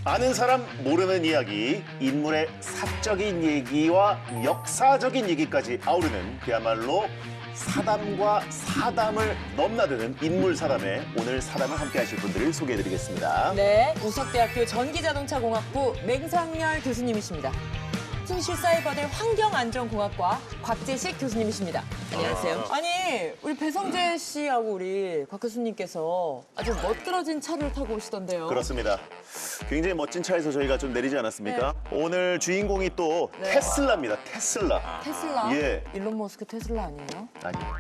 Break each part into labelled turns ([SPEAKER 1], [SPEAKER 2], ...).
[SPEAKER 1] 아는 사람 모르는 이야기, 인물의 사적인 얘기와 역사적인 얘기까지 아우르는 그야말로 사담과 사담을 넘나드는 인물 사담에 오늘 사담을 함께 하실 분들을 소개해드리겠습니다.
[SPEAKER 2] 네, 우석대학교 전기자동차공학부 맹상열 교수님이십니다. 순실사이버대 환경안전공학과 곽재식 교수님이십니다. 안녕하세요. 아니, 우리 배성재 씨하고 우리 곽 교수님께서 아주 멋들어진 차를 타고 오시던데요.
[SPEAKER 1] 그렇습니다. 굉장히 멋진 차에서 저희가 좀 내리지 않았습니까? 오늘 주인공이 또
[SPEAKER 2] 네.
[SPEAKER 1] 테슬라입니다. 테슬라.
[SPEAKER 2] 테슬라?
[SPEAKER 1] 예.
[SPEAKER 2] 일론 머스크 테슬라 아니에요?
[SPEAKER 1] 아니요.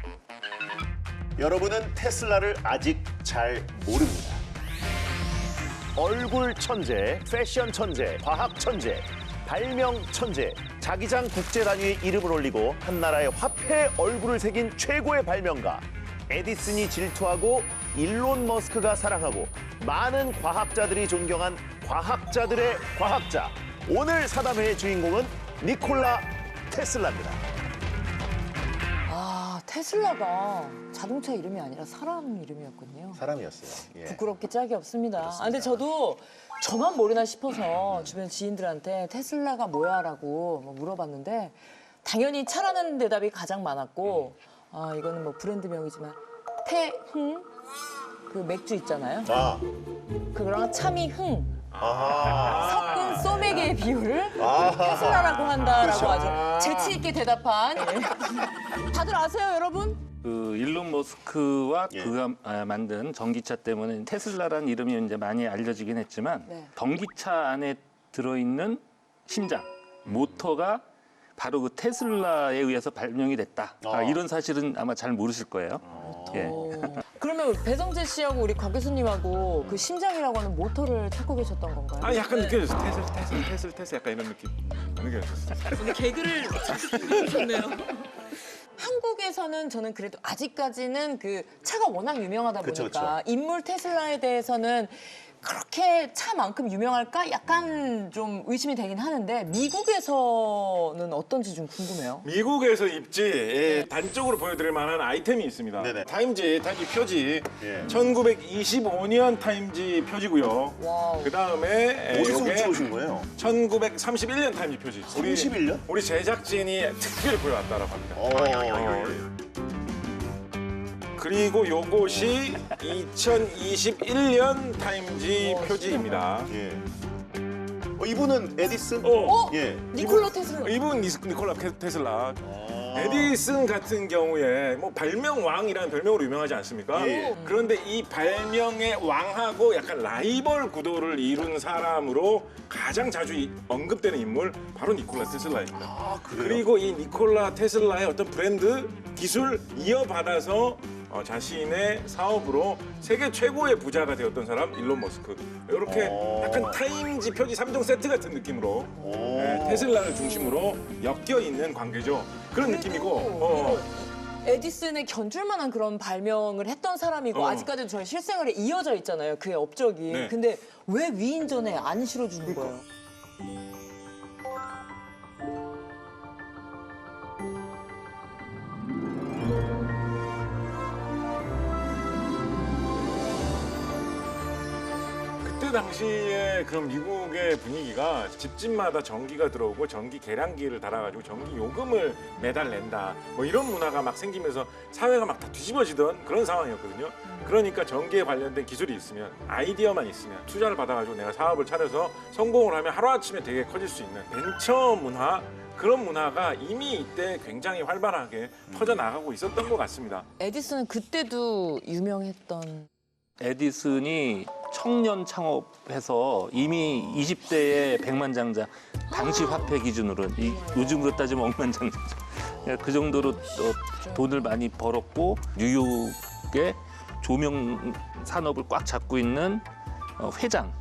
[SPEAKER 1] 여러분은 테슬라를 아직 잘 모릅니다. 얼굴 천재, 패션 천재, 과학 천재, 발명 천재, 자기장 국제 단위의 이름을 올리고 한 나라의 화폐 얼굴을 새긴 최고의 발명가. 에디슨이 질투하고 일론 머스크가 사랑하고 많은 과학자들이 존경한 과학자들의 과학자. 오늘 사담회의 주인공은 니콜라 테슬라입니다.
[SPEAKER 2] 아, 테슬라가 자동차 이름이 아니라 사람 이름이었군요.
[SPEAKER 1] 사람이었어요. 예.
[SPEAKER 2] 부끄럽게 짝이 없습니다. 근데 저도 저만 모르나 싶어서 주변 지인들한테 테슬라가 뭐야라고 뭐 물어봤는데 당연히 차라는 대답이 가장 많았고 아 이거는 뭐 브랜드명이지만 태흥 그 맥주 있잖아요.
[SPEAKER 1] 아,
[SPEAKER 2] 그거랑 참이흥
[SPEAKER 1] 아하.
[SPEAKER 2] 섞은 소맥의 비율을
[SPEAKER 1] 아하.
[SPEAKER 2] 테슬라라고 한다라고
[SPEAKER 1] 그렇죠.
[SPEAKER 2] 아주 재치 있게 대답한 예. 다들 아세요 여러분?
[SPEAKER 3] 그 일론 머스크와
[SPEAKER 1] 예.
[SPEAKER 3] 그가 만든 전기차 때문에 테슬라라는 이름이 이제 많이 알려지긴 했지만
[SPEAKER 2] 네.
[SPEAKER 3] 전기차 안에 들어있는 심장, 모터가 바로 그 테슬라에 의해서 발명이 됐다. 이런 사실은 아마 잘 모르실 거예요. 예.
[SPEAKER 2] 그러면 배성재 씨하고 우리 곽 교수님하고 그 심장이라고 하는 모터를 찾고 계셨던 건가요?
[SPEAKER 4] 아 약간 느껴졌어요. 테슬 약간 이런 느낌 느껴졌어요.
[SPEAKER 2] 근데 개그를 해주셨네요. 한국에서는 저는 그래도 아직까지는 그 차가 워낙 유명하다
[SPEAKER 1] 그쵸,
[SPEAKER 2] 보니까
[SPEAKER 1] 그쵸.
[SPEAKER 2] 인물 테슬라에 대해서는 그렇게 차만큼 유명할까? 약간 좀 의심이 되긴 하는데 미국에서는 어떤지 좀 궁금해요.
[SPEAKER 4] 미국에서 입지 단적으로 보여드릴 만한 아이템이 있습니다.
[SPEAKER 1] 네네.
[SPEAKER 4] 타임지 표지
[SPEAKER 1] 예.
[SPEAKER 4] 1925년 타임지 표지고요.
[SPEAKER 2] 와우.
[SPEAKER 4] 그 다음에
[SPEAKER 1] 어디서
[SPEAKER 4] 이게
[SPEAKER 1] 훔쳐오신 거예요?
[SPEAKER 4] 1931년 타임지 표지.
[SPEAKER 1] 31년?
[SPEAKER 4] 우리 제작진이 특별히 보여왔다라고 합니다. 그리고 요것이 2021년 타임지 표지입니다.
[SPEAKER 1] 예. 이분은 에디슨?
[SPEAKER 2] 어?
[SPEAKER 1] 예.
[SPEAKER 2] 니콜라 테슬라.
[SPEAKER 4] 이분 니콜라 테슬라. 에디슨 같은 경우에 뭐 발명왕이라는 별명으로 유명하지 않습니까?
[SPEAKER 1] 예.
[SPEAKER 4] 그런데 이 발명의 왕하고 약간 라이벌 구도를 이룬 사람으로 가장 자주 언급되는 인물 바로 니콜라 테슬라입니다.
[SPEAKER 1] 아, 그래요?
[SPEAKER 4] 그리고 이 니콜라 테슬라의 어떤 브랜드 기술 이어받아서 자신의 사업으로 세계 최고의 부자가 되었던 사람 일론 머스크. 이렇게 약간 타임지 표지 3종 세트 같은 느낌으로 테슬라를 중심으로 엮여 있는 관계죠. 그런 느낌이고.
[SPEAKER 2] 에디슨에 견줄 만한 그런 발명을 했던 사람이고 아직까지도 저희 실생활에 이어져 있잖아요. 그의 업적이.
[SPEAKER 4] 네.
[SPEAKER 2] 근데 왜 위인전에 안 실어주는 거예요?
[SPEAKER 4] 그때 당시에 그런 미국의 분위기가 집집마다 전기가 들어오고 전기 계량기를 달아가지고 전기 요금을 매달 낸다. 뭐 이런 문화가 막 생기면서 사회가 막 다 뒤집어지던 그런 상황이었거든요. 그러니까 전기에 관련된 기술이 있으면 아이디어만 있으면 투자를 받아가지고 내가 사업을 차려서 성공을 하면 하루아침에 되게 커질 수 있는 벤처 문화 그런 문화가 이미 이때 굉장히 활발하게 퍼져나가고 있었던 것 같습니다.
[SPEAKER 2] 에디슨은 그때도 유명했던
[SPEAKER 3] 에디슨이 청년 창업해서 이미 20대에 백만장자, 당시 화폐 기준으로 요즘으로 따지면 억만장자죠. 그 정도로 돈을 많이 벌었고 뉴욕의 조명 산업을 꽉 잡고 있는 회장,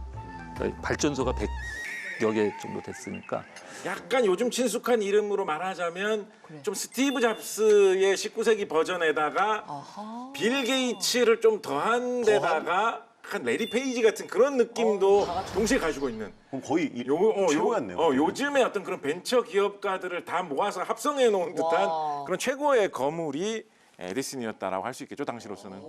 [SPEAKER 3] 발전소가 100여 개 정도 됐으니까
[SPEAKER 4] 약간 요즘 친숙한 이름으로 말하자면 좀 스티브 잡스의 19세기 버전에다가
[SPEAKER 2] 아하.
[SPEAKER 4] 빌 게이츠를 좀 더한 데다가 약간 레리 페이지 같은 그런 느낌도 동시에 가지고 있는
[SPEAKER 1] 그럼 거의 최고 같네요.
[SPEAKER 4] 요즘의 어떤 그런 벤처 기업가들을 다 모아서 합성해 놓은 듯한
[SPEAKER 2] 와.
[SPEAKER 4] 그런 최고의 거물이 에디슨이었다라고 할 수 있겠죠, 당시로서는.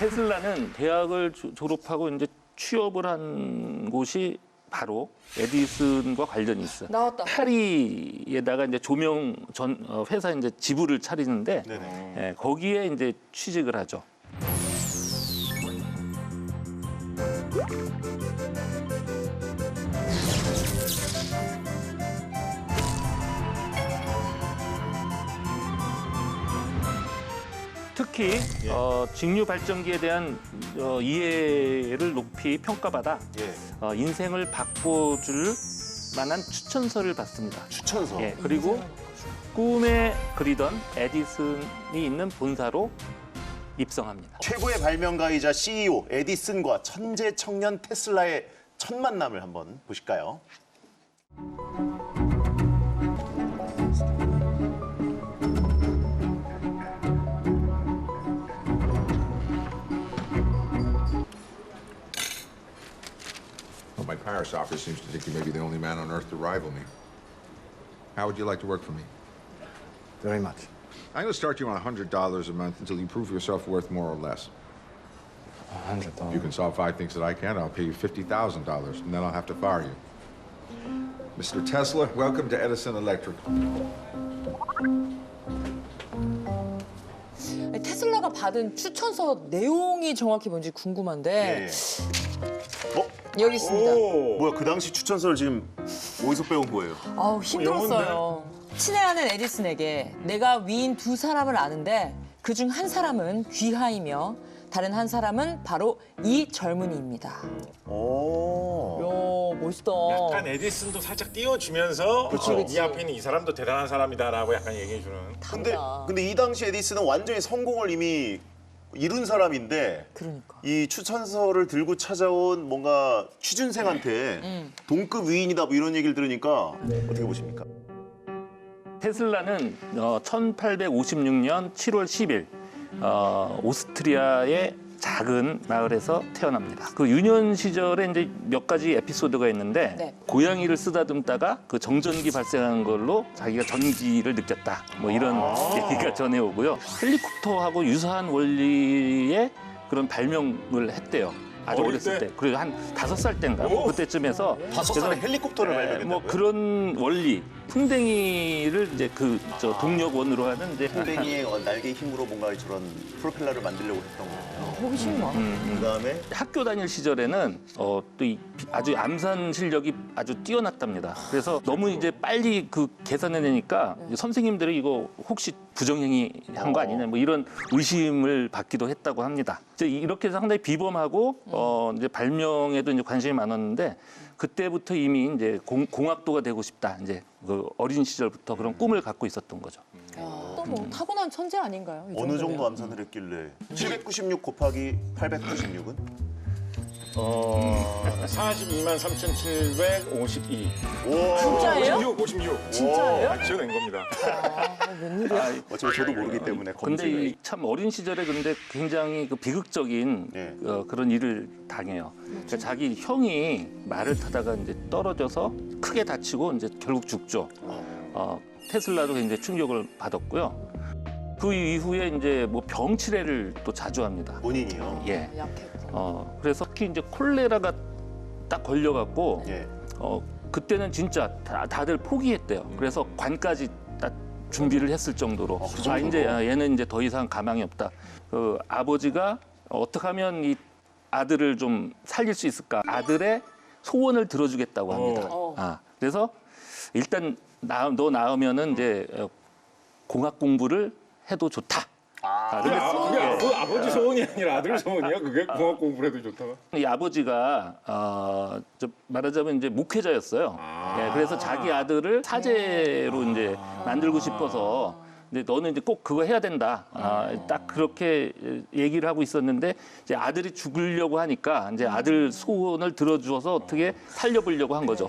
[SPEAKER 3] 테슬라는 대학을 졸업하고 이제 취업을 한 곳이 바로 에디슨과 관련이 있어요.
[SPEAKER 2] 나왔다.
[SPEAKER 3] 파리에다가 이제 조명 전 회사 이제 지부를 차리는데
[SPEAKER 1] 네네.
[SPEAKER 3] 예, 거기에 이제 취직을 하죠. 특히 직류 발전기에 대한 이해를 높이 평가받아
[SPEAKER 1] 예.
[SPEAKER 3] 인생을 바꿔줄 만한 추천서를 받습니다.
[SPEAKER 1] 추천서.
[SPEAKER 3] 예, 그리고 꿈에 그리던 에디슨이 있는 본사로 입성합니다.
[SPEAKER 1] 최고의 발명가이자 CEO 에디슨과 천재 청년 테슬라의 첫 만남을 한번 보실까요?
[SPEAKER 5] Well, my Paris office seems to think you may be the only man on earth to rival me. How would you like to work for me?
[SPEAKER 6] Very much.
[SPEAKER 5] I'm going to start you on $100 a month until you prove yourself worth more or less.
[SPEAKER 6] $100.
[SPEAKER 5] You can solve 5 things that I can't, I'll pay you $50,000, and then I'll have to fire you. Mr. Tesla, welcome to Edison Electric.
[SPEAKER 2] 아니, 테슬라가 받은 추천서 내용이 정확히 뭔지 궁금한데
[SPEAKER 1] 예. 어?
[SPEAKER 2] 여기 있습니다.
[SPEAKER 4] 오.
[SPEAKER 1] 뭐야 그 당시 추천서를 지금 어디서 빼온 거예요?
[SPEAKER 2] 아우 힘들었어요. 친애하는 에디슨에게 내가 위인 두 사람을 아는데 그중 한 사람은 귀하이며 다른 한 사람은 바로 이 젊은이입니다.
[SPEAKER 1] 오.
[SPEAKER 2] 이야 멋있다.
[SPEAKER 4] 약간 에디슨도 살짝 띄워주면서
[SPEAKER 2] 그치.
[SPEAKER 4] 이 앞에 있는 이 사람도 대단한 사람이다라고 약간 얘기해주는.
[SPEAKER 1] 근데 이 당시 에디슨은 완전히 성공을 이미 이룬 사람인데
[SPEAKER 2] 그러니까.
[SPEAKER 1] 이 추천서를 들고 찾아온 뭔가 취준생한테 동급 위인이다 뭐 이런 얘기를 들으니까 어떻게 보십니까?
[SPEAKER 3] 테슬라는 1856년 7월 10일 오스트리아의 작은 마을에서 태어납니다. 그 유년 시절에 이제 몇 가지 에피소드가 있는데
[SPEAKER 2] 네.
[SPEAKER 3] 고양이를 쓰다듬다가 그 정전기 발생한 걸로 자기가 전기를 느꼈다. 뭐 이런 얘기가 전해오고요. 헬리콥터하고 유사한 원리의 그런 발명을 했대요. 아주
[SPEAKER 4] 어릴
[SPEAKER 3] 어렸을
[SPEAKER 4] 때?
[SPEAKER 3] 때. 그리고 한 5살 때인가 뭐
[SPEAKER 4] 오.
[SPEAKER 3] 그때쯤에서
[SPEAKER 1] 5살에 헬리콥터를 발명했다고요?
[SPEAKER 3] 뭐 그런 원리, 풍뎅이를 이제 저 동력원으로 하는 이제
[SPEAKER 1] 풍뎅이의 날개 힘으로 뭔가 저런 프로펠러를 만들려고 했던 거예요.
[SPEAKER 2] 호기심이 많아.
[SPEAKER 1] 그다음에
[SPEAKER 3] 학교 다닐 시절에는 또 아주 암산 실력이 아주 뛰어났답니다. 그래서 너무 이제 빨리 그 계산해내니까 선생님들이 이거 혹시 부정행위 한 거 아니냐 뭐 이런 의심을 받기도 했다고 합니다. 이제 이렇게 해서 상당히 비범하고 이제 발명에도 이제 관심이 많았는데 그때부터 이미 이제 공학도가 되고 싶다. 이제 그 어린 시절부터 그런 꿈을 갖고 있었던 거죠.
[SPEAKER 2] 또 뭐 타고난 천재 아닌가요? 이
[SPEAKER 1] 어느
[SPEAKER 2] 정도면?
[SPEAKER 1] 정도 암산을 했길래 796 곱하기 896은?
[SPEAKER 4] 42만 3,752.
[SPEAKER 1] 오.
[SPEAKER 2] 진짜예요?
[SPEAKER 4] 56.
[SPEAKER 2] 진짜예요?
[SPEAKER 4] 지어낸 겁니다.
[SPEAKER 2] 웬일이야?
[SPEAKER 1] 어차피 저도 모르기 때문에
[SPEAKER 3] 근데
[SPEAKER 1] 검증을.
[SPEAKER 3] 이 참 어린 시절에 근데 굉장히 그 비극적인
[SPEAKER 1] 네.
[SPEAKER 3] 그런 일을 당해요. 그러니까 자기 형이 말을 타다가 이제 떨어져서 크게 다치고 이제 결국 죽죠. 테슬라도 굉장히 충격을 받았고요. 그 이후에 이제 뭐 병치레를 또 자주 합니다.
[SPEAKER 1] 본인이요?
[SPEAKER 3] 예.
[SPEAKER 2] 약했구나.
[SPEAKER 3] 그래서 특히 이제 콜레라가 딱 걸려갖고
[SPEAKER 1] 예.
[SPEAKER 3] 그때는 진짜 다들 포기했대요. 그래서 관까지 딱 준비를 했을 정도로
[SPEAKER 1] 그 정도로?
[SPEAKER 3] 이제 얘는 이제 더 이상 가망이 없다. 그 아버지가 어떻게 하면 이 아들을 좀 살릴 수 있을까? 아들의 소원을 들어주겠다고 합니다. 그래서 일단 너 낳으면은 이제 공학 공부를 해도 좋다.
[SPEAKER 4] 그게 아버지 소원이 아니라 아들 소원이야? 그게 공학 공부를 해도 좋다가?
[SPEAKER 3] 이 아버지가 말하자면 이제 목회자였어요. 예, 그래서 자기 아들을 사제로 이제 만들고 싶어서 근데 너는 이제 꼭 그거 해야 된다. 딱 그렇게 얘기를 하고 있었는데 이제 아들이 죽으려고 하니까 이제 아들 소원을 들어주어서 어떻게 살려보려고 한 거죠.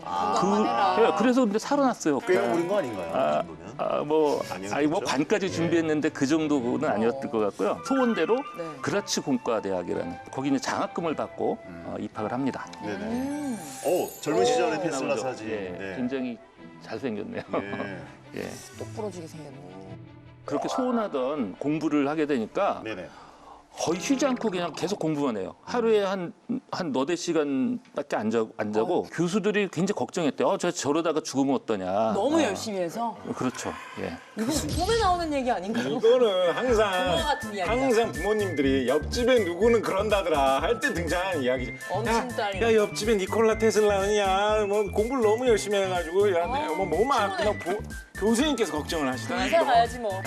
[SPEAKER 3] 그래서 근데 살아났어요.
[SPEAKER 1] 꽤 오른 거 아닌가요? 그 정도면?
[SPEAKER 3] 뭐 관까지 준비했는데 그 정도는 아니었을 것 같고요. 소원대로
[SPEAKER 2] 네.
[SPEAKER 3] 그라치 공과대학이라는 거기 이제 장학금을 받고 입학을 합니다.
[SPEAKER 1] 네네. 젊은 시절의 테슬라
[SPEAKER 3] 나오죠.
[SPEAKER 1] 사진.
[SPEAKER 3] 예,
[SPEAKER 1] 네.
[SPEAKER 3] 굉장히 잘생겼네요.
[SPEAKER 1] 예.
[SPEAKER 3] 예.
[SPEAKER 2] 똑 부러지게 생겼네.
[SPEAKER 3] 그렇게 소원하던 공부를 하게 되니까
[SPEAKER 1] 네네.
[SPEAKER 3] 거의 쉬지 않고 그냥 계속 공부만 해요. 하루에 한 너댓 시간밖에 안 자고 교수들이 굉장히 걱정했대요. 저 저러다가 죽으면 어떠냐.
[SPEAKER 2] 너무 열심히 해서
[SPEAKER 3] 그렇죠. 예.
[SPEAKER 2] 이거 꿈에 나오는 얘기 아닌가요?
[SPEAKER 4] 이거는
[SPEAKER 2] 동화 같은 이야기다.
[SPEAKER 4] 항상 부모님들이 옆집에 누구는 그런다더라 할 때 등장하는 이야기지.
[SPEAKER 2] 엄친 딸이.
[SPEAKER 4] 야 옆집에 니콜라 테슬라는 야뭐 공부를 너무 열심히 해가지고 야뭐 뭐만 그냥 교수님께서 걱정을 하시더라고요.
[SPEAKER 2] 이사 가야지 뭐.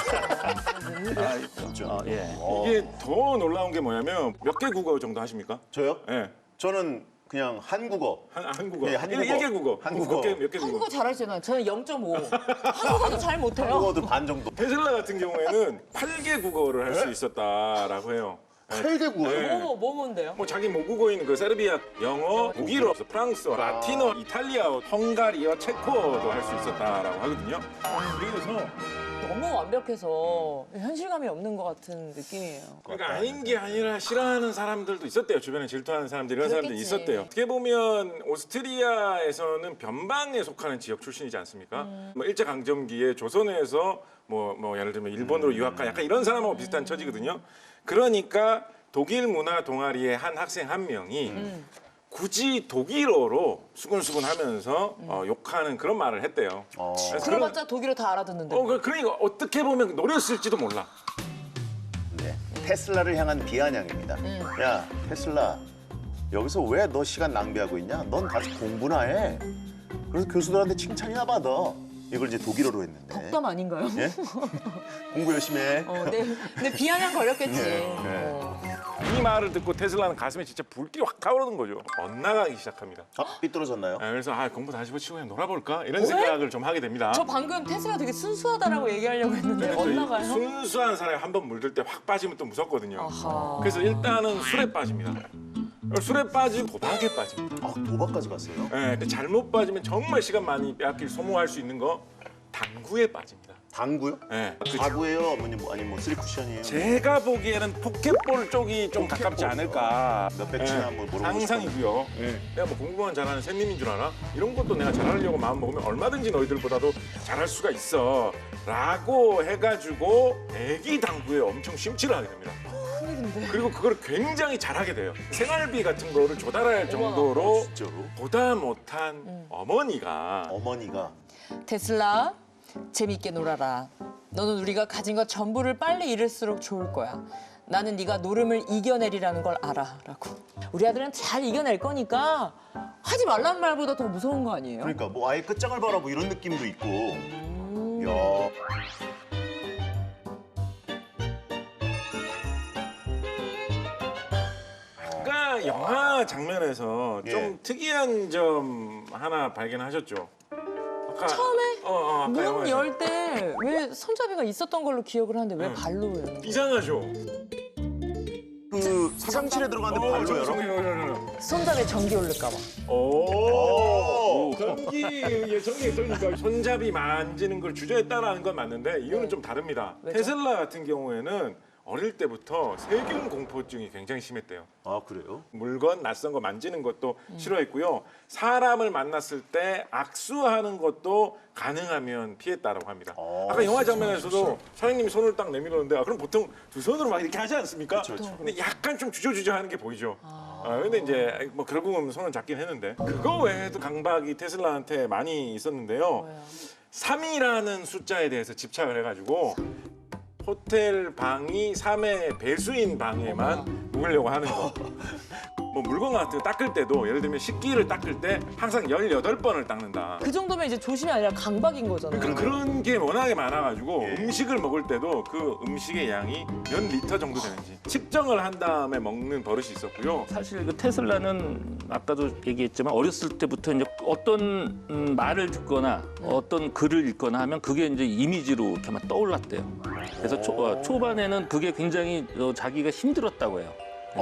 [SPEAKER 3] 아, 예.
[SPEAKER 4] 이게 더 놀라운 게 뭐냐면 몇 개 국어 정도 하십니까?
[SPEAKER 1] 저요?
[SPEAKER 4] 예.
[SPEAKER 1] 저는 그냥 한국어.
[SPEAKER 4] 한국어.
[SPEAKER 1] 예, 한국어.
[SPEAKER 4] 1개 국어.
[SPEAKER 1] 한국어.
[SPEAKER 4] 몇 개 국어.
[SPEAKER 2] 한국어 잘하시잖아요. 저는 0.5. 한국어도 잘 못해요.
[SPEAKER 1] 한국어도 반 정도.
[SPEAKER 4] 테슬라 같은 경우에는 8개 국어를 할 수 있었다라고 해요.
[SPEAKER 1] 8개 국어요?
[SPEAKER 2] 뭐 뭔데요?
[SPEAKER 4] 뭐 자기 모국어인 그 세르비아 영어, 독일어, 프랑스어, 라틴어, 이탈리아어, 헝가리어, 체코어도 할 수 있었다라고 하거든요. 그래서
[SPEAKER 2] 너무 완벽해서 현실감이 없는 것 같은 느낌이에요.
[SPEAKER 4] 그러니까 아닌 게 아니라 싫어하는 사람들도 있었대요. 주변에 질투하는 사람들 이런 사람들이
[SPEAKER 2] 그렇겠지.
[SPEAKER 4] 있었대요. 어떻게 보면 오스트리아에서는 변방에 속하는 지역 출신이지 않습니까? 뭐 일제 강점기에 조선에서 뭐 예를 들면 일본으로 유학가 약간 이런 사람하고 비슷한 처지거든요. 그러니까 독일 문화 동아리의 한 학생 한 명이 굳이 독일어로 수근수근하면서 욕하는 그런 말을 했대요. 그래서
[SPEAKER 2] 들어봤자 독일어 다 알아듣는데.
[SPEAKER 4] 그러니까 어떻게 보면 노렸을지도 몰라.
[SPEAKER 1] 네. 테슬라를 향한 비아냥입니다. 야, 테슬라. 여기서 왜 너 시간 낭비하고 있냐? 넌 가서 공부나 해. 그래서 교수들한테 칭찬이나 받아. 이걸 이제 독일어로 했는데.
[SPEAKER 2] 덕담 아닌가요?
[SPEAKER 1] 예? 공부 열심히 해.
[SPEAKER 2] 네. 근데 비아냥 걸렸겠지.
[SPEAKER 4] 이 말을 듣고 테슬라는 가슴에 진짜 불길이 확 타오르는 거죠. 엇나가기 시작합니다.
[SPEAKER 1] 삐뚤어졌나요?
[SPEAKER 4] 그래서 공부 다시 붙이고 그냥 놀아볼까? 이런 생각을 좀 하게 됩니다.
[SPEAKER 2] 저 방금 테슬라 되게 순수하다라고 얘기하려고 했는데
[SPEAKER 4] 근데 또 이
[SPEAKER 2] 엇나가요?
[SPEAKER 4] 순수한 사람이 한 번 물들 때 확 빠지면 또 무섭거든요.
[SPEAKER 2] 아하.
[SPEAKER 4] 그래서 일단은 술에 빠집니다. 술에 빠지고 도박에 빠집니다.
[SPEAKER 1] 아, 도박까지 갔어요?
[SPEAKER 4] 근데 잘못 빠지면 정말 시간 많이 빼앗길 소모할 수 있는 거 당구에 빠집니다.
[SPEAKER 1] 당구요?
[SPEAKER 4] 네.
[SPEAKER 1] 가구예요? 아니면 뭐 쓰리쿠션이에요?
[SPEAKER 4] 제가 보기에는 포켓볼 쪽이 좀 가깝지 않을까.
[SPEAKER 1] 몇 배치나 뭐 물어보고
[SPEAKER 4] 상상이고요. 내가 뭐 공부만 잘하는 샌님인 줄 알아? 이런 것도 내가 잘하려고 마음 먹으면 얼마든지 너희들보다도 잘할 수가 있어. 라고 해가지고 애기 당구에 엄청 심취를 하게 됩니다. 그리고 그걸 굉장히 잘하게 돼요. 생활비 같은 거를 조달할 정도로
[SPEAKER 1] 진짜로?
[SPEAKER 4] 보다 못한 어머니가
[SPEAKER 1] 어머니가
[SPEAKER 2] 테슬라, 재밌게 놀아라. 너는 우리가 가진 것 전부를 빨리 잃을수록 좋을 거야. 나는 네가 노름을 이겨내리라는 걸 알아. 라고. 우리 아들은 잘 이겨낼 거니까 하지 말라는 말보다 더 무서운 거 아니에요?
[SPEAKER 1] 그러니까 뭐 아예 끝장을 봐라 뭐 이런 느낌도 있고. 야.
[SPEAKER 4] 아까 영화 장면에서
[SPEAKER 1] 예.
[SPEAKER 4] 좀 특이한 점 하나 발견하셨죠? 아까
[SPEAKER 2] 처음에
[SPEAKER 4] 아까
[SPEAKER 2] 문
[SPEAKER 4] 영화에서.
[SPEAKER 2] 열 때 왜 손잡이가 있었던 걸로 기억을 하는데 왜 발로 여는 거예요?
[SPEAKER 4] 이상하죠?
[SPEAKER 1] 그 사장실에 들어갔는데 발로 열어?
[SPEAKER 2] 손잡이에 전기 오를까 봐.
[SPEAKER 4] 오, 전기 그러니까 손잡이 만지는 걸 주저했다라는 건 맞는데 이유는 좀 다릅니다.
[SPEAKER 2] 왜죠?
[SPEAKER 4] 테슬라 같은 경우에는 어릴 때부터 세균 공포증이 굉장히 심했대요.
[SPEAKER 1] 아, 그래요?
[SPEAKER 4] 물건 낯선 거 만지는 것도 싫어했고요. 사람을 만났을 때 악수하는 것도 가능하면 피했다라고 합니다. 아까 영화 장면에서도 사장님이 손을 딱 내밀었는데 그럼 보통 두 손으로 막 이렇게 하지 않습니까? 근데 약간 좀 주저주저하는 게 보이죠. 근데 이제 뭐 결국은 손은 잡긴 했는데 그거 외에도 강박이 테슬라한테 많이 있었는데요. 3이라는 숫자에 대해서 집착을 해가지고 호텔 방이 3의 배수인 방에만 묵으려고 하는 거. 뭐 물건 같은 거 닦을 때도 예를 들면 식기를 닦을 때 항상 18번을 닦는다.
[SPEAKER 2] 그 정도면 이제 조심이 아니라 강박인 거잖아요.
[SPEAKER 4] 그런 게 워낙에 많아가지고 음식을 먹을 때도 그 음식의 양이 몇 리터 정도 되는지 측정을 한 다음에 먹는 버릇이 있었고요.
[SPEAKER 3] 사실 그 테슬라는 아까도 얘기했지만 어렸을 때부터 이제 어떤 말을 듣거나 어떤 글을 읽거나 하면 그게 이제 이미지로 이렇게 막 떠올랐대요. 그래서 초반에는 그게 굉장히 자기가 힘들었다고 해요.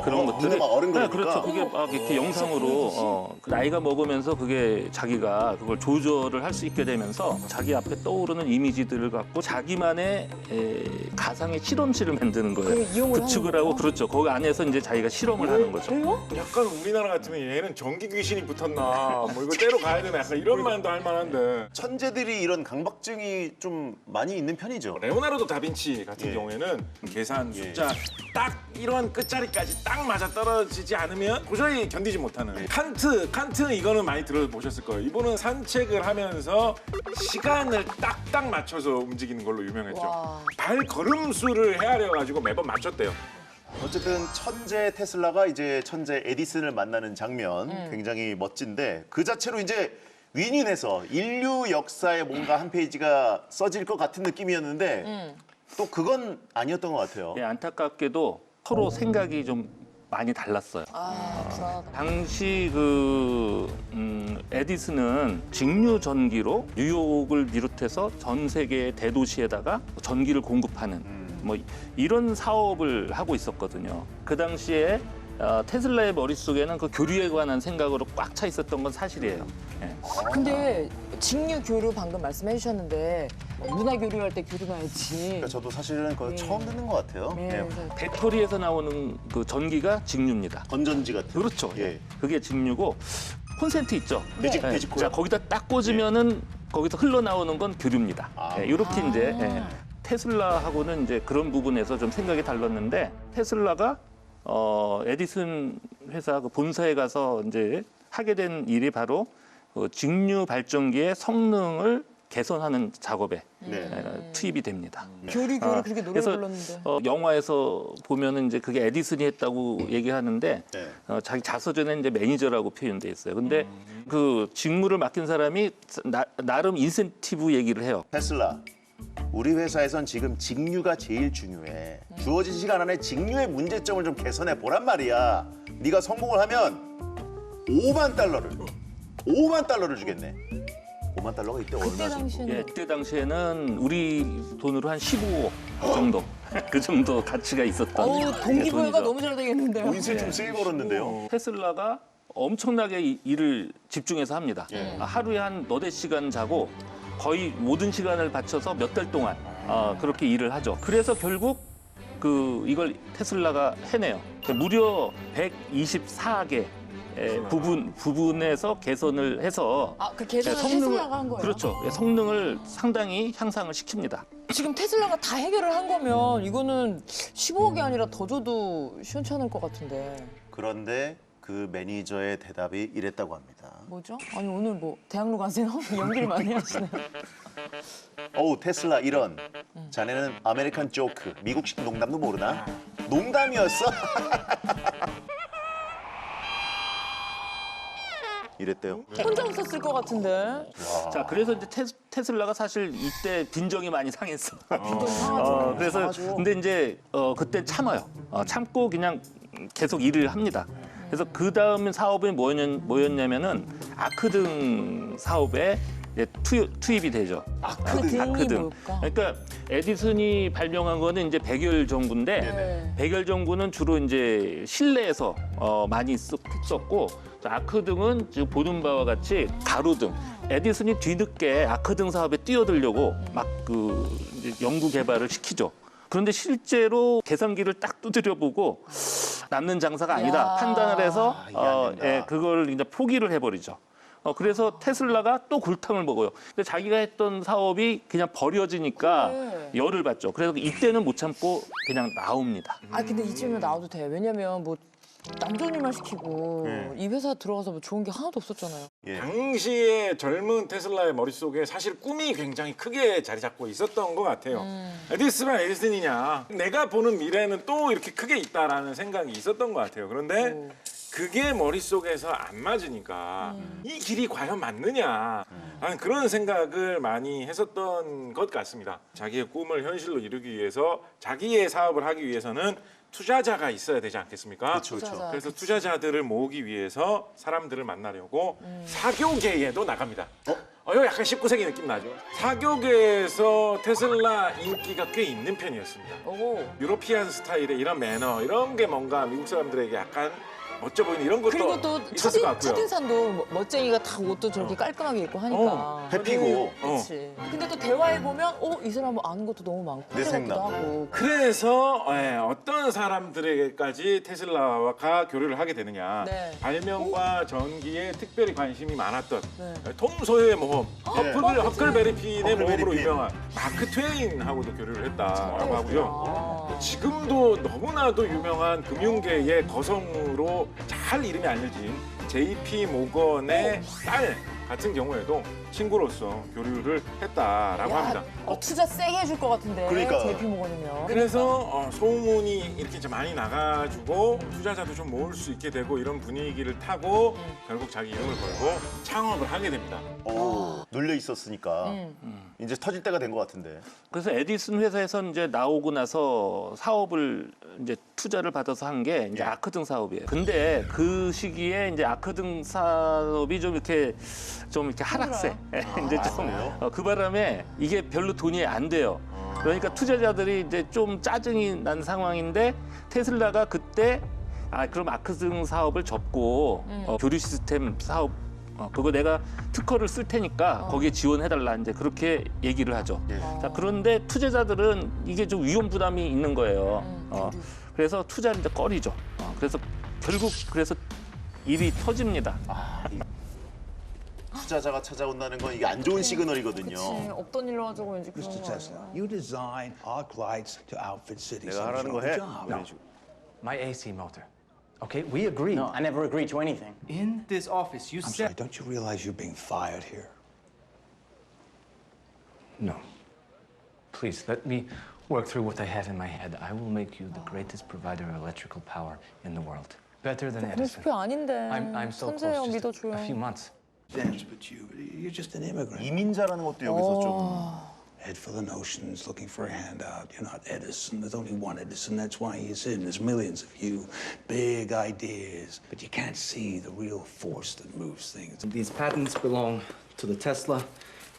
[SPEAKER 3] 그런
[SPEAKER 1] 뭐,
[SPEAKER 3] 것들을
[SPEAKER 1] 눈에 막 어른거리니까.
[SPEAKER 3] 그렇죠. 그게 막 이렇게 영상으로 그 나이가 먹으면서 그게 자기가 그걸 조절을 할 수 있게 되면서 자기 앞에 떠오르는 이미지들을 갖고 자기만의 가상의 실험실을 만드는 거예요.
[SPEAKER 2] 그걸 이용을
[SPEAKER 3] 구축을
[SPEAKER 2] 하는
[SPEAKER 3] 하고
[SPEAKER 2] 거예요?
[SPEAKER 3] 그렇죠. 거기 안에서 이제 자기가 실험을 하는 거죠.
[SPEAKER 2] 그래요?
[SPEAKER 4] 약간 우리나라 같으면 얘는 전기 귀신이 붙었나 뭐 이거 때로 가야 되나 약간 이런 말도 할 만한데
[SPEAKER 1] 천재들이 이런 강박증이 좀 많이 있는 편이죠.
[SPEAKER 4] 레오나르도 다빈치 같은
[SPEAKER 1] 예.
[SPEAKER 4] 경우에는 계산 숫자 딱 이런 끝자리까지 딱 맞아 떨어지지 않으면 도저히 견디지 못하는 칸트 이거는 많이 들어보셨을 거예요. 이분은 산책을 하면서 시간을 딱딱 맞춰서 움직이는 걸로 유명했죠.
[SPEAKER 2] 와.
[SPEAKER 4] 발걸음수를 헤아려 가지고 매번 맞췄대요.
[SPEAKER 1] 어쨌든 천재 테슬라가 이제 천재 에디슨을 만나는 장면 굉장히 멋진데 그 자체로 이제 윈윈해서 인류 역사에 뭔가 한 페이지가 써질 것 같은 느낌이었는데 또 그건 아니었던 것 같아요.
[SPEAKER 3] 예, 안타깝게도 서로 생각이 좀 많이 달랐어요.
[SPEAKER 2] 아, 불안하다.
[SPEAKER 3] 당시 에디슨은 직류 전기로 뉴욕을 비롯해서 전 세계 대도시에다가 전기를 공급하는 뭐 이런 사업을 하고 있었거든요. 그 당시에 테슬라의 머릿속에는 그 교류에 관한 생각으로 꽉 차 있었던 건 사실이에요. 예.
[SPEAKER 2] 근데 직류 교류 방금 말씀해 주셨는데 문화 교류할 때 교류나야지.
[SPEAKER 1] 그러니까 저도 사실은 그거 처음 듣는 것 같아요.
[SPEAKER 2] 네,
[SPEAKER 1] 예.
[SPEAKER 2] 그래서
[SPEAKER 3] 배터리에서 나오는 그 전기가 직류입니다.
[SPEAKER 1] 건전지 같은.
[SPEAKER 3] 그렇죠.
[SPEAKER 1] 예.
[SPEAKER 3] 그게 직류고 콘센트 있죠.
[SPEAKER 1] 매직코요?
[SPEAKER 3] 자 거기다 딱 꽂으면은 거기서 흘러나오는 건 교류입니다.
[SPEAKER 1] 아.
[SPEAKER 3] 이렇게 이제 테슬라하고는 이제 그런 부분에서 좀 생각이 달랐는데 테슬라가 에디슨 회사 그 본사에 가서 이제 하게 된 일이 바로 직류 발전기의 성능을 개선하는 작업에
[SPEAKER 1] 네.
[SPEAKER 3] 투입이 됩니다.
[SPEAKER 2] 교류 그렇게 노래
[SPEAKER 3] 그래서
[SPEAKER 2] 불렀는데.
[SPEAKER 3] 영화에서 보면은 이제 그게 에디슨이 했다고 얘기하는데
[SPEAKER 1] 네.
[SPEAKER 3] 자기 자서전에 이제 매니저라고 표현돼 있어요. 근데 그 직무를 맡긴 사람이 나름 인센티브 얘기를 해요.
[SPEAKER 1] 테슬라. 우리 회사에선 지금 직류가 제일 중요해. 주어진 시간 안에 직류의 문제점을 좀 개선해 보란 말이야. 네가 성공을 하면 5만 달러를 주겠네. 5만 달러가 이때
[SPEAKER 2] 그때
[SPEAKER 1] 얼마지?
[SPEAKER 2] 당시에는
[SPEAKER 3] 예, 그때 당시에는 우리 돈으로 한 15억 정도 그 정도 가치가 있었던
[SPEAKER 2] 동기부여가
[SPEAKER 3] 돈이죠.
[SPEAKER 2] 너무 잘 되겠는데요.
[SPEAKER 1] 인생 좀 세게 벌었는데요.
[SPEAKER 3] 테슬라가 엄청나게 일을 집중해서 합니다. 하루에 한 너댓 시간 자고 거의 모든 시간을 바쳐서 몇 달 동안 그렇게 일을 하죠. 그래서 결국 이걸 테슬라가 해내요. 무려 124개 부분에서 개선을 해서
[SPEAKER 2] 그 개선을 테슬라가 한 거예요?
[SPEAKER 3] 그렇죠. 성능을 상당히 향상을 시킵니다.
[SPEAKER 2] 지금 테슬라가 다 해결을 한 거면 이거는 15억이 아니라 더 줘도 시원찮을 것 같은데.
[SPEAKER 1] 그런데 그 매니저의 대답이 이랬다고 합니다.
[SPEAKER 2] 뭐죠? 아니 오늘 뭐 대학로 가세요? 연기를 많이 하시네요.
[SPEAKER 1] 어우 테슬라 이런. 자네는 아메리칸 조크, 미국식 농담도 모르나? 농담이었어? 이랬대요.
[SPEAKER 2] 혼자 웃었을 것 같은데.
[SPEAKER 3] 자, 그래서 이제 테슬라가 사실 이때 빈정이 많이 상했어.
[SPEAKER 2] 상하죠.
[SPEAKER 3] 그래서
[SPEAKER 1] 상하죠.
[SPEAKER 3] 근데 이제 그때 참아요. 참고 그냥 계속 일을 합니다. 그래서 그 다음 사업이 뭐였냐면은 아크등 사업에 이제 투입이 되죠.
[SPEAKER 2] 그 등이
[SPEAKER 3] 아크등.
[SPEAKER 2] 뭘까?
[SPEAKER 3] 그러니까 에디슨이 발명한 거는 이제 백열 전구인데
[SPEAKER 2] 네.
[SPEAKER 3] 백열 전구는 주로 이제 실내에서 많이 썼고 아크등은 지금 보는 바와 같이 가로등. 에디슨이 뒤늦게 아크등 사업에 뛰어들려고 막 연구 개발을 시키죠. 그런데 실제로 계산기를 딱 두드려 보고 남는 장사가 아니다
[SPEAKER 2] 야.
[SPEAKER 3] 판단을 해서
[SPEAKER 1] 이게 안 된다.
[SPEAKER 3] 그걸 이제 포기를 해버리죠. 그래서 테슬라가 또 골탕을 먹어요. 근데 자기가 했던 사업이 그냥 버려지니까
[SPEAKER 2] 그래.
[SPEAKER 3] 열을 받죠. 그래서 이때는 못 참고 그냥 나옵니다.
[SPEAKER 2] 근데 이쯤이면 나와도 돼. 왜냐면 뭐 남존일만 시키고 이 회사 들어가서 뭐 좋은 게 하나도 없었잖아요.
[SPEAKER 1] 예.
[SPEAKER 4] 당시에 젊은 테슬라의 머릿속에 사실 꿈이 굉장히 크게 자리 잡고 있었던 것 같아요. 에디슨은 에디슨이냐. 내가 보는 미래는 또 이렇게 크게 있다라는 생각이 있었던 것 같아요. 그런데 그게 머릿속에서 안 맞으니까 이 길이 과연 맞느냐 하는 그런 생각을 많이 했었던 것 같습니다. 자기의 꿈을 현실로 이루기 위해서 자기의 사업을 하기 위해서는 투자자가 있어야 되지 않겠습니까?
[SPEAKER 1] 그렇죠, 그렇죠.
[SPEAKER 2] 투자자.
[SPEAKER 4] 그래서 투자자들을 모으기 위해서 사람들을 만나려고 사교계에도 나갑니다. 이거 약간 19세기 느낌 나죠. 사교계에서 테슬라 인기가 꽤 있는 편이었습니다.
[SPEAKER 2] 오.
[SPEAKER 4] 유로피안 스타일의 이런 매너 이런 게 뭔가 미국 사람들에게 약간 멋져 보이는 이런 것도
[SPEAKER 2] 그리고 또
[SPEAKER 4] 있었을 것 같고요.
[SPEAKER 2] 첫인상도 멋쟁이가 다 옷도 저렇게 깔끔하게 입고 하니까.
[SPEAKER 1] 해피고.
[SPEAKER 2] 그렇지. 근데 또 대화해 보면 이 사람 아는 것도 너무 많고
[SPEAKER 1] 내
[SPEAKER 2] 훌륭하기도
[SPEAKER 1] 생각.
[SPEAKER 2] 하고.
[SPEAKER 4] 그래서 어떤 사람들에게까지 테슬라와 교류를 하게 되느냐.
[SPEAKER 2] 네.
[SPEAKER 4] 발명과 전기에 특별히 관심이 많았던
[SPEAKER 2] 네.
[SPEAKER 4] 톰 소요의 모험, 허클베리 핀의
[SPEAKER 1] 허클베리
[SPEAKER 4] 모험으로
[SPEAKER 1] 핀.
[SPEAKER 4] 유명한 마크 트웨인하고도 교류를 했다라고 하고요.
[SPEAKER 2] 아.
[SPEAKER 4] 지금도 너무나도 유명한 금융계의 거성으로 잘 이름이 알려진 JP 모건의 딸 같은 경우에도 친구로서 교류를 했다라고 합니다.
[SPEAKER 2] 투자 세게 해줄 것 같은데.
[SPEAKER 1] 그러니까.
[SPEAKER 2] JP 모건이면.
[SPEAKER 4] 그래서 소문이 이렇게 이제 많이 나가지고 투자자도 좀 모을 수 있게 되고 이런 분위기를 타고 결국 자기 이름을 걸고 창업을 하게 됩니다.
[SPEAKER 1] 눌려 있었으니까 이제 터질 때가 된 것 같은데.
[SPEAKER 3] 그래서 에디슨 회사에서 이제 나오고 나서 사업을 이제 투자를 받아서 한 게 이제 아크등 사업이에요. 근데 그 시기에 이제 아크등 사업이 좀 이렇게 하락세. 이제 좀 그 바람에 이게 별로 돈이 안 돼요. 그러니까 투자자들이 이제 좀 짜증이 난 상황인데 테슬라가 그때 그럼 아크등 사업을 접고 교류 시스템 사업 그거 내가 특허를 쓸 테니까 거기에 지원해달라 이제 그렇게 얘기를 하죠. 자, 그런데 투자자들은 이게 좀 위험 부담이 있는 거예요. 그래서 투자를 이제 꺼리죠. 그래서 결국 일이 터집니다.
[SPEAKER 1] 투자자가 찾아온다는 건 이게 안 좋은 시그널이거든요.
[SPEAKER 2] 그치. 없던 일로 가지고 왠지 그런
[SPEAKER 7] Mr.
[SPEAKER 2] 거
[SPEAKER 7] Tesla,
[SPEAKER 2] 아니야.
[SPEAKER 7] you design arc lights to outfit cities.
[SPEAKER 1] 내가 하라는 거 해.
[SPEAKER 7] job.
[SPEAKER 6] My AC motor. Okay, we agreed.
[SPEAKER 8] No, I never agreed to anything.
[SPEAKER 6] In this office, you
[SPEAKER 7] I'm sorry, don't you realize you're being fired here?
[SPEAKER 6] No. Please, let me work through what I have in my head. I will make you the greatest provider of electrical power in the world. Better than Edison.
[SPEAKER 2] 그래서 아닌데.
[SPEAKER 6] I'm so
[SPEAKER 2] 선재형
[SPEAKER 6] close. Just
[SPEAKER 2] 믿어줘요.
[SPEAKER 6] a few months.
[SPEAKER 7] Yes, but you're just an immigrant.
[SPEAKER 1] 이민자라는 것도 여기서 좀.
[SPEAKER 7] Head full of notions, looking for a handout. You're not Edison. There's only one Edison. That's why he's in. There's millions of you. Big ideas. But you can't see the real force that moves things.
[SPEAKER 6] These patents belong to the Tesla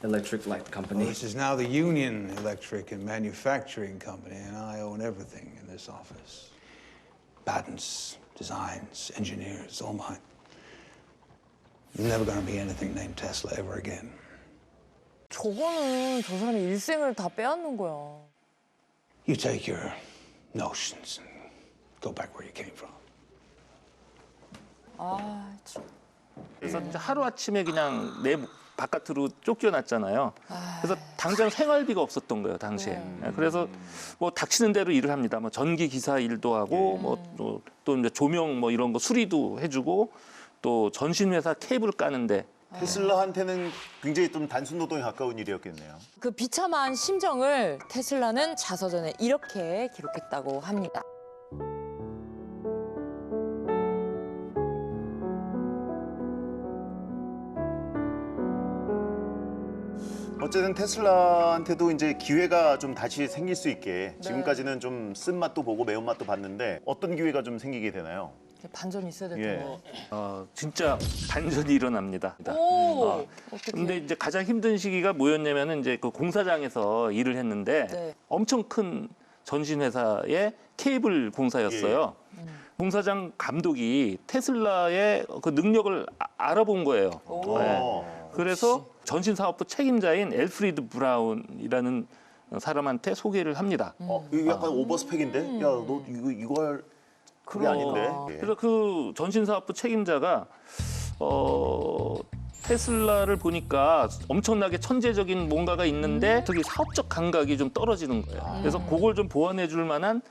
[SPEAKER 6] Electric Light Company.
[SPEAKER 7] This is now the Union Electric and Manufacturing Company, and I own everything in this office. Patents, designs, engineers, all mine. You're never going to be anything named Tesla ever again.
[SPEAKER 2] 저거는 저 사람의 일생을 다 빼앗는 거야.
[SPEAKER 7] You take your notions and go back where you came from.
[SPEAKER 2] 참.
[SPEAKER 3] 그래서 이제 하루아침에 그냥 바깥으로 쫓겨났잖아요. 그래서 당장 생활비가 없었던 거예요, 당시에. 그래서 뭐 닥치는 대로 일을 합니다. 뭐 전기 기사 일도 하고 또 이제 조명 뭐 이런 거 수리도 해주고 또 전신회사 케이블 까는데
[SPEAKER 1] 테슬라한테는 굉장히 좀 단순 노동에 가까운 일이었겠네요.
[SPEAKER 2] 그 비참한 심정을 테슬라는 자서전에 이렇게 기록했다고 합니다.
[SPEAKER 1] 어쨌든 테슬라한테도 이제 기회가 좀 다시 생길 수 있게 지금까지는 좀 쓴맛도 보고 매운맛도 봤는데 어떤 기회가 좀 생기게 되나요?
[SPEAKER 2] 반전이 있어야 될
[SPEAKER 1] 예.
[SPEAKER 2] 텐데.
[SPEAKER 3] 진짜 반전이 일어납니다.
[SPEAKER 2] 오! 어떻게?
[SPEAKER 3] 근데 이제 가장 힘든 시기가 뭐였냐면은 이제 그 공사장에서 일을 했는데
[SPEAKER 2] 네.
[SPEAKER 3] 엄청 큰 전신 회사의 케이블 공사였어요. 공사장 감독이 테슬라의 그 능력을 알아본 거예요. 네. 그래서 전신 사업부 책임자인 엘프리드 브라운이라는 사람한테 소개를 합니다.
[SPEAKER 1] 이거 약간 오버스펙인데? 야, 너 이거 할 그게 아닌데? 예.
[SPEAKER 3] 그래서 그 전신 사업부 책임자가 테슬라를 보니까 엄청나게 천재적인 뭔가가 있는데 특히 사업적 감각이 좀 떨어지는 거예요. 그래서 그걸 좀 보완해 줄 만한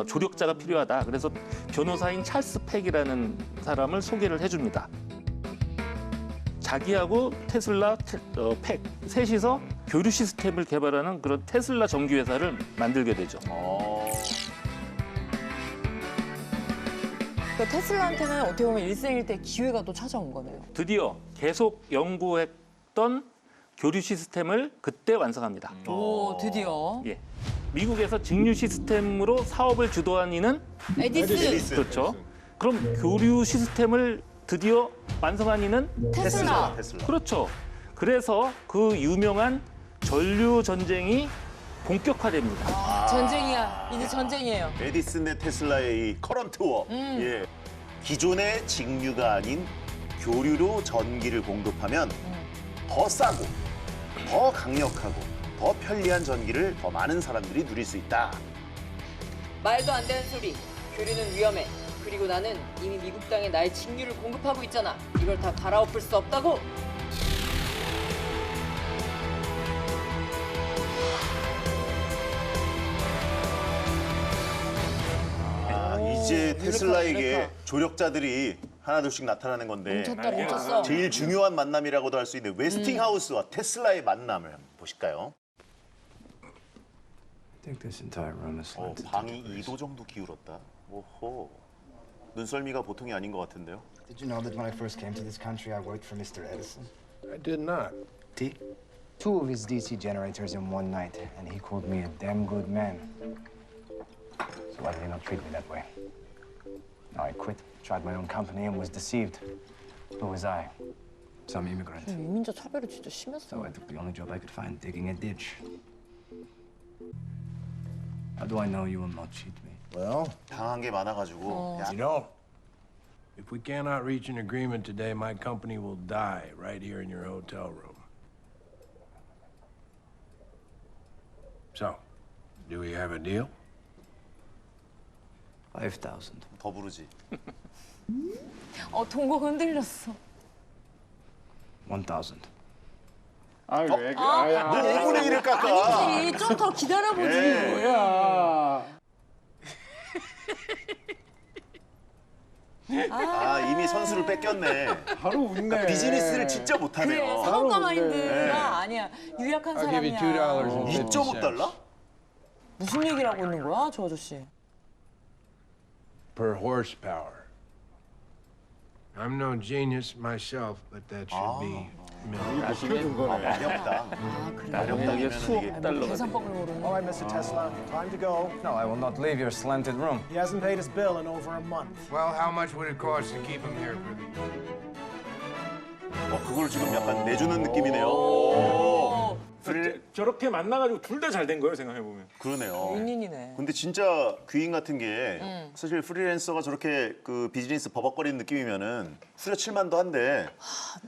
[SPEAKER 3] 조력자가 필요하다. 그래서 변호사인 찰스 팩이라는 사람을 소개를 해줍니다. 자기하고 테슬라, 팩 셋이서 교류 시스템을 개발하는 그런 테슬라 전기회사를 만들게 되죠.
[SPEAKER 2] 그러니까 테슬라한테는 어떻게 보면 일생일대 기회가 또 찾아온 거네요.
[SPEAKER 3] 드디어 계속 연구했던 교류 시스템을 그때 완성합니다.
[SPEAKER 2] 오, 드디어.
[SPEAKER 3] 예. 미국에서 직류 시스템으로 사업을 주도한 이는
[SPEAKER 2] 에디슨.
[SPEAKER 3] 그렇죠. 그럼 교류 시스템을 드디어 완성한 이는
[SPEAKER 2] 테슬라.
[SPEAKER 1] 테슬라.
[SPEAKER 3] 그렇죠. 그래서 그 유명한 전류 전쟁이 본격화됩니다.
[SPEAKER 2] 전쟁이야. 이제 전쟁이에요.
[SPEAKER 1] 에디슨 대 테슬라의 이 커런트 워. 예. 기존의 직류가 아닌 교류로 전기를 공급하면 더 싸고 더 강력하고 더 편리한 전기를 더 많은 사람들이 누릴 수 있다.
[SPEAKER 2] 말도 안 되는 소리. 교류는 위험해. 그리고 나는 이미 미국 땅에 나의 직류를 공급하고 있잖아. 이걸 다 갈아엎을 수 없다고.
[SPEAKER 1] 이제 테슬라에게
[SPEAKER 2] 유력하다.
[SPEAKER 1] 조력자들이 하나둘씩 나타나는 건데
[SPEAKER 2] 멈췄어.
[SPEAKER 1] 제일 중요한 만남이라고도 할 수 있는 웨스팅하우스와 테슬라의 만남을 한번 보실까요?
[SPEAKER 6] I think this entire room is slanted to
[SPEAKER 1] 방이
[SPEAKER 6] degrees.
[SPEAKER 1] 2도 정도 기울었다. 오호. 눈썰미가 보통이 아닌 것 같은데요.
[SPEAKER 8] Did you know that when I first came to this country, I worked for Mr. Edison?
[SPEAKER 9] I did not.
[SPEAKER 8] Two of his DC generators in one night, and he called me a damn good man. So why did he not treat me that way? No, I quit, tried my own company, and was deceived. Who was I? Some immigrant.
[SPEAKER 2] 이민자 차별이 진짜 심했어.
[SPEAKER 8] So I took the only job I could find, digging a ditch. How do I know you will not cheat me?
[SPEAKER 9] Well,
[SPEAKER 1] 당한 게 많아가지고 야,
[SPEAKER 9] you know, if we cannot reach an agreement today, my company will die right here in your hotel room. So, do we have a deal?
[SPEAKER 8] 5,000.
[SPEAKER 1] 더 부르지.
[SPEAKER 2] 동공 흔들렸어.
[SPEAKER 8] 1,000.
[SPEAKER 2] 아,
[SPEAKER 1] 5분의 1을 깎아.
[SPEAKER 2] 아니지. 좀 더 기다려보지.
[SPEAKER 1] 이미 선수를 뺏겼네.
[SPEAKER 9] 하루 웃네.
[SPEAKER 1] 비즈니스를 진짜 못하네요.
[SPEAKER 2] 그래, 상업가 마인드가 아니야. 유약한
[SPEAKER 9] I'll give you
[SPEAKER 2] 사람이야.
[SPEAKER 9] $2.50.
[SPEAKER 1] 2.5달러?
[SPEAKER 2] 무슨 얘기를 하고 있는 거야, 저 아저씨?
[SPEAKER 9] Per horsepower. I'm no genius myself, but that should be millions.
[SPEAKER 1] 마렵다.
[SPEAKER 3] 이게 수억 달러가
[SPEAKER 2] 계산법을 모르는.
[SPEAKER 10] All right, Mr. Tesla, time to go.
[SPEAKER 8] No, I will not leave your slanted room.
[SPEAKER 10] He hasn't paid his bill in over a month.
[SPEAKER 9] Well, how much would it cost to keep him here for the...
[SPEAKER 1] 그걸 지금 약간 내주는 느낌이네요.
[SPEAKER 4] 저렇게 만나가지고 둘 다 잘 된 거예요, 생각해보면.
[SPEAKER 1] 그러네요.
[SPEAKER 2] 윈윈이네.
[SPEAKER 1] 근데 진짜 귀인 같은 게 사실 프리랜서가 저렇게 그 비즈니스 버벅거리는 느낌이면은 후려칠만도 한데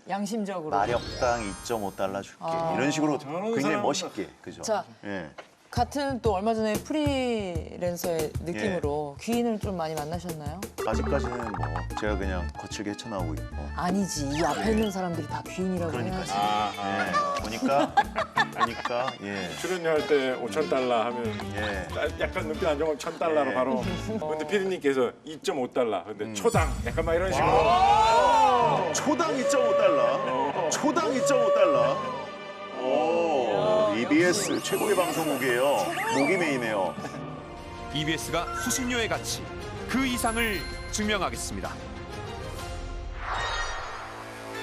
[SPEAKER 2] 양심적으로.
[SPEAKER 1] 마력당 2.5달러 줄게 이런 식으로 굉장히
[SPEAKER 4] 사람.
[SPEAKER 1] 멋있게 그죠?
[SPEAKER 2] 자.
[SPEAKER 1] 예.
[SPEAKER 2] 같은 또 얼마 전에 프리랜서의 느낌으로 귀인을 좀 많이 만나셨나요?
[SPEAKER 1] 아직까지는 뭐 제가 그냥 거칠게 헤쳐나오고 있고
[SPEAKER 2] 아니지. 이 앞에 있는 사람들이 다 귀인이라고 해야지.
[SPEAKER 1] 예. 보니까 예.
[SPEAKER 4] 출연료 할 때 5,000달러 하면
[SPEAKER 1] 예.
[SPEAKER 4] 약간 눈빛 안 좋으면 1,000달러로
[SPEAKER 1] 예.
[SPEAKER 4] 바로. 근데 피디님께서 2.5달러. 근데 초당 약간 막 이런 식으로.
[SPEAKER 1] 초당 2.5달러. 초당 2.5달러. 오, EBS 최고의 방송국이에요. 목이 메이네요.
[SPEAKER 11] EBS가 수신료의 가치 그 이상을 증명하겠습니다.